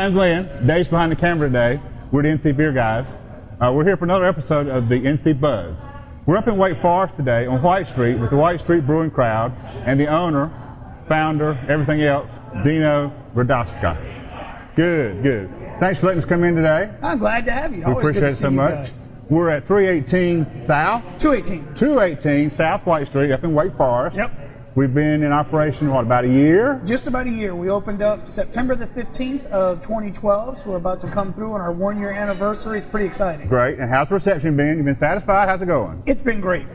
Hi, I'm Glenn. Dave's behind the camera today. We're the NC Beer guys. We're here for another episode of the NC Buzz. We're up in Wake Forest today on White Street with the White Street Brewing crowd and the owner, founder, everything else, Dino Radosta. Good. Thanks for letting us come in today. I'm glad to have you. We appreciate it so much. We're at 318 South. 218 South White Street up in Wake Forest. Yep. We've been in operation, about a year? Just about a year. We opened up September the 15th of 2012, so we're about to come through on our 1-year anniversary. It's pretty exciting. Great. And how's the reception been? You've been satisfied? How's it going? It's been great.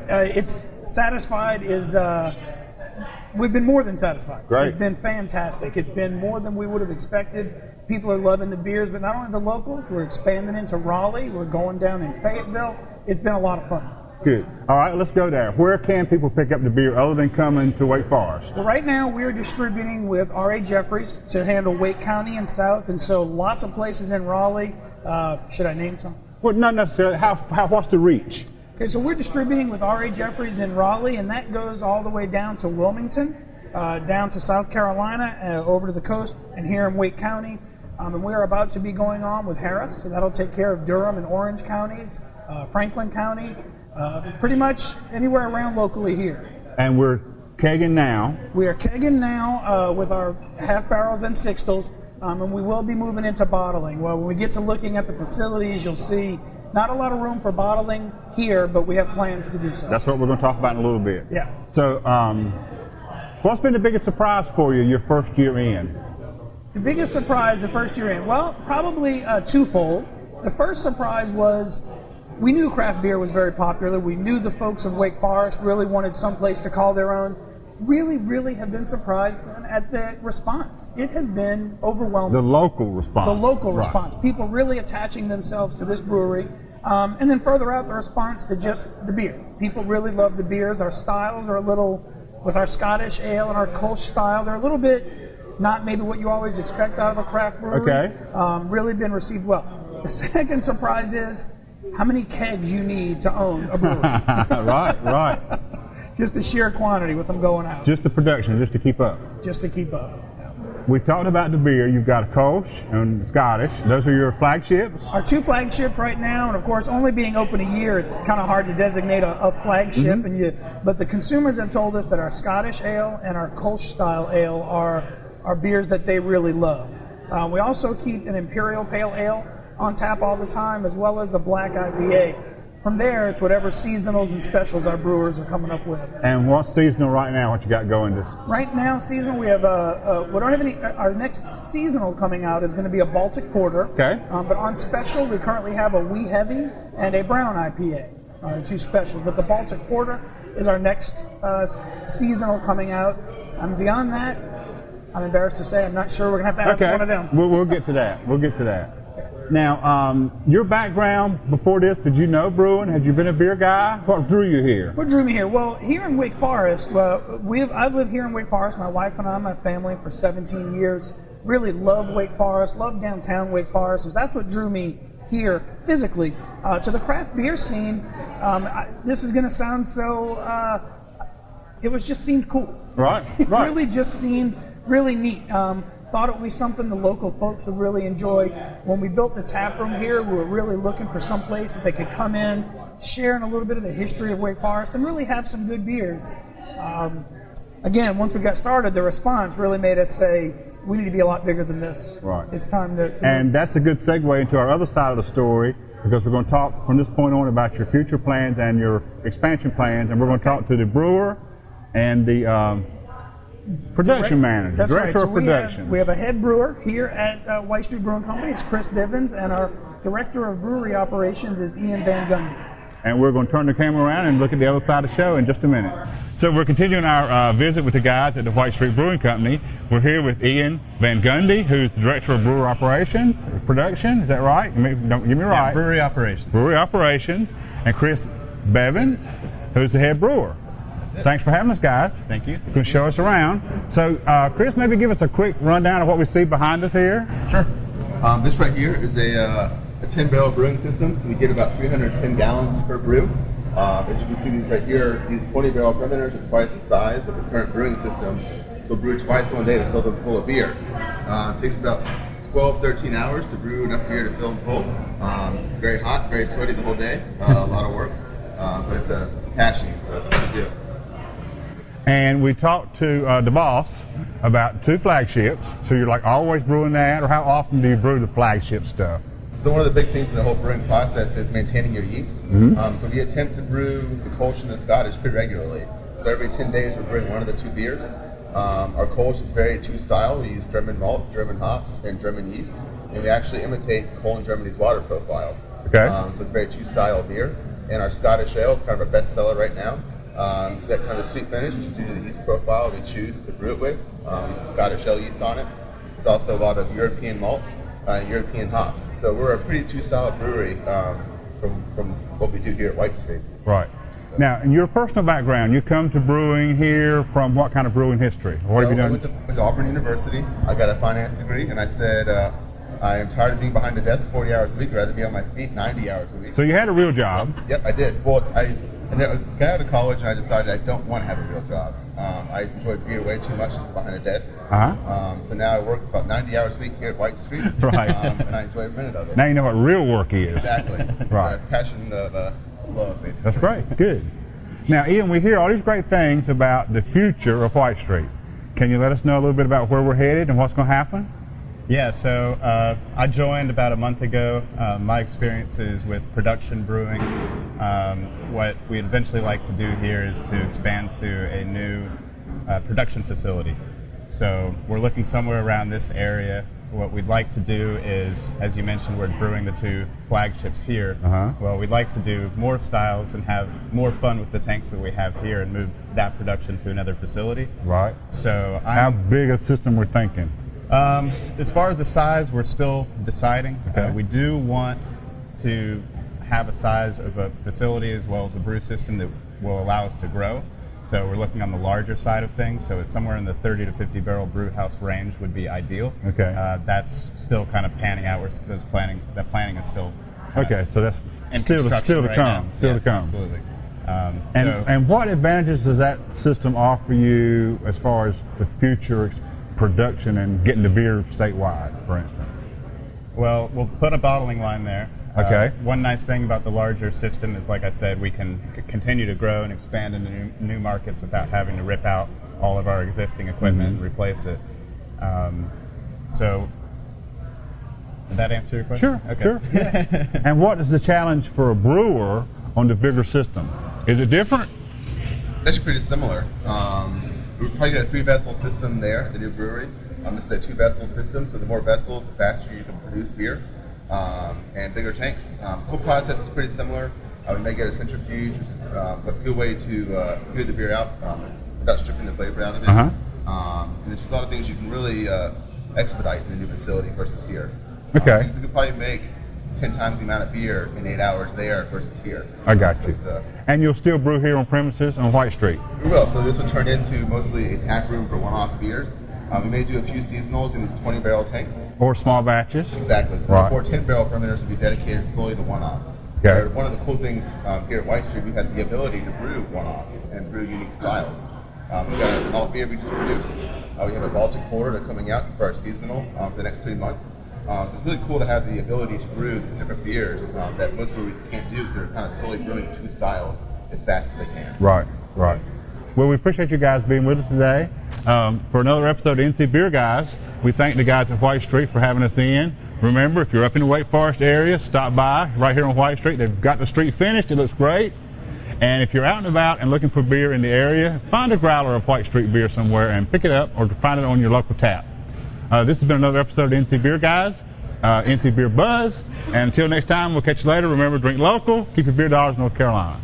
We've been more than satisfied. Great. It's been fantastic. It's been more than we would have expected. People are loving the beers, but not only the locals, we're expanding into Raleigh. We're going down in Fayetteville. It's been a lot of fun. Good. All right, let's go there. Where can people pick up the beer other than coming to Wake Forest? Well, right now we're distributing with R.A. Jeffries to handle Wake County and South, and so lots of places in Raleigh. Should I name some? Well, not necessarily. What's the reach? Okay, so we're distributing with R.A. Jeffries in Raleigh, and that goes all the way down to Wilmington, down to South Carolina, over to the coast, and here in Wake County. And we're about to be going on with Harris, so that'll take care of Durham and Orange counties, Franklin County, pretty much anywhere around locally here. And we're kegging now. We are kegging now with our half barrels and sixtels, and we will be moving into bottling. Well, when we get to looking at the facilities, you'll see not a lot of room for bottling here, but we have plans to do so. That's what we're going to talk about in a little bit. Yeah. So, what's been the biggest surprise for you your first year in? The biggest surprise the first year in? Well, probably twofold. The first surprise was we knew craft beer was very popular. We knew the folks of Wake Forest really wanted someplace to call their own. Really have been surprised at the response. It has been overwhelming. The local response. The local response. People really attaching themselves to this brewery. And then further out, the response to just the beers. People really love the beers. Our styles are a little, with our Scottish ale and our Kolsch style, they're a little bit not maybe what you always expect out of a craft brewery. Okay. Really been received well. The second surprise is how many kegs you need to own a brewery. Right. Just the sheer quantity with them going out. Just the production, just to keep up. Just to keep up. We talked about the beer. You've got a Kolsch and Scottish. Those are your flagships? Our two flagships right now, and of course, only being open a year, it's kind of hard to designate a flagship. Mm-hmm. But the consumers have told us that our Scottish ale and our Kolsch style ale are beers that they really love. We also keep an Imperial Pale Ale on tap all the time, as well as a black IPA. From there, it's whatever seasonals and specials our brewers are coming up with. And what's seasonal right now? What you got going this? Right now, seasonal, we have we don't have any. Our next seasonal coming out is going to be a Baltic Porter. Okay. But on special, we currently have a Wee Heavy and a Brown IPA, two specials. But the Baltic Porter is our next seasonal coming out. And beyond that, I'm embarrassed to say I'm not sure. We're going to have to ask one of them. We'll get to that. Now, your background before this, did you know brewing? Had you been a beer guy? What drew you here? What drew me here? Well, here in Wake Forest, I've lived here in Wake Forest, my wife and I, my family, for 17 years. Really love Wake Forest, love downtown Wake Forest. So that's what drew me here physically. To the craft beer scene, this is going to sound so, it just seemed cool. Right. It really just seemed really neat. Thought it would be something the local folks would really enjoy. When we built the taproom here, we were really looking for some place that they could come in, share in a little bit of the history of Wake Forest, and really have some good beers. Again, once we got started, the response really made us say, we need to be a lot bigger than this. Right. It's time to and that's a good segue into our other side of the story, because we're going to talk from this point on about your future plans and your expansion plans, and we're going to talk to the brewer and the production manager, That's director right. of production. We have a head brewer here at White Street Brewing Company. It's Chris Bivins, and our director of brewery operations is Ian VanGundy. And we're going to turn the camera around and look at the other side of the show in just a minute. So we're continuing our visit with the guys at the White Street Brewing Company. We're here with Ian VanGundy, who's the director of brewer operations, production. Is that right? Don't get me right. Yeah, brewery operations. Brewery operations, and Chris Bivins, who's the head brewer. Thanks for having us, guys. Thank you. You can show us around. So, Chris, maybe give us a quick rundown of what we see behind us here. Sure. This right here is a 10-barrel brewing system, so we get about 310 gallons per brew. As you can see, these right here, these 20-barrel fermenters are twice the size of the current brewing system. They'll brew twice one day to fill them full of beer. It takes about 12, 13 hours to brew enough beer to fill them full. Very hot, very sweaty the whole day. A lot of work, but it's a passion. That's what we do. And we talked to the boss about 2 flagships. So you're like always brewing that, or how often do you brew the flagship stuff? So one of the big things in the whole brewing process is maintaining your yeast. So we attempt to brew the Kolsch and the Scottish pretty regularly. So every 10 days we're brewing one of the 2 beers. Our Kolsch is very 2-style. We use German malt, German hops, and German yeast. And we actually imitate Cologne, Germany's water profile. Okay. So it's a very 2-style beer. And our Scottish ale is kind of our best seller right now. It's got kind of a sweet finish, which is due to the yeast profile we choose to brew it with. We use the Scottish ale yeast on it. There's also a lot of European malt, European hops. So we're a pretty 2-style brewery from what we do here at White Street. Right. Now, in your personal background, you come to brewing here from what kind of brewing history? What have you done? I went to Auburn University. I got a finance degree, and I said, I am tired of being behind the desk 40 hours a week. I'd rather be on my feet 90 hours a week. So you had a real job? So, yep, I did. Well, I got out of college, and I decided I don't want to have a real job. I enjoyed beer way too much just behind a desk. So now I work about 90 hours a week here at White Street. Right. And I enjoy every minute of it. Now you know what real work is. Exactly. Right. Passion of love, basically. That's great. Good. Now, Ian, we hear all these great things about the future of White Street. Can you let us know a little bit about where we're headed and what's going to happen? Yeah, so I joined about a month ago. My experiences with production brewing. What we'd eventually like to do here is to expand to a new production facility. So we're looking somewhere around this area. What we'd like to do is, as you mentioned, we're brewing the 2 flagships here. Well, we'd like to do more styles and have more fun with the tanks that we have here and move that production to another facility. Right. So how big a system we're thinking? As far as the size, we're still deciding. Okay. We do want to have a size of a facility as well as a brew system that will allow us to grow. So we're looking on the larger side of things. So it's somewhere in the 30 to 50 barrel brew house range would be ideal. Okay. That's still kind of panning out. That planning is still okay. So that's still to come. Still to come. Absolutely. And what advantages does that system offer you as far as the future production and getting the beer statewide, for instance? Well, we'll put a bottling line there. Okay. One nice thing about the larger system is, like I said, we can continue to grow and expand into new markets without having to rip out all of our existing equipment and replace it. So, did that answer your question? Sure, okay. sure. Yeah. And what is the challenge for a brewer on the bigger system? Is it different? It's actually pretty similar. We're probably got a 3-vessel system there at the new brewery. This is a 2-vessel system, so the more vessels, the faster you can produce beer. And bigger tanks. The whole process is pretty similar. We may get a centrifuge, which is a good way to clear the beer out without stripping the flavor out of it. And there's a lot of things you can really expedite in the new facility versus here. Okay. So you could probably make 10 times the amount of beer in 8 hours there versus here. I got you. And you'll still brew here on premises on White Street? We will. So this will turn into mostly a tap room for one-off beers. We may do a few seasonals in these 20-barrel tanks. Or small batches? Exactly. So right. 4 10-barrel fermenters will be dedicated solely to one-offs. Okay. One of the cool things here at White Street, we have the ability to brew one-offs and brew unique styles. We've got an alt beer we just produced. We have a Baltic Porter coming out for our seasonal for the next 3 months. So it's really cool to have the ability to brew these different beers that most breweries can't do because they're kind of solely brewing 2 styles as fast as they can. Right, right. Well, we appreciate you guys being with us today. For another episode of NC Beer Guys, we thank the guys at White Street for having us in. Remember, if you're up in the Wake Forest area, stop by right here on White Street. They've got the street finished. It looks great. And if you're out and about and looking for beer in the area, find a growler of White Street beer somewhere and pick it up or find it on your local tap. This has been another episode of NC Beer Guys, NC Beer Buzz. And until next time, we'll catch you later. Remember, drink local, keep your beer dollars in North Carolina.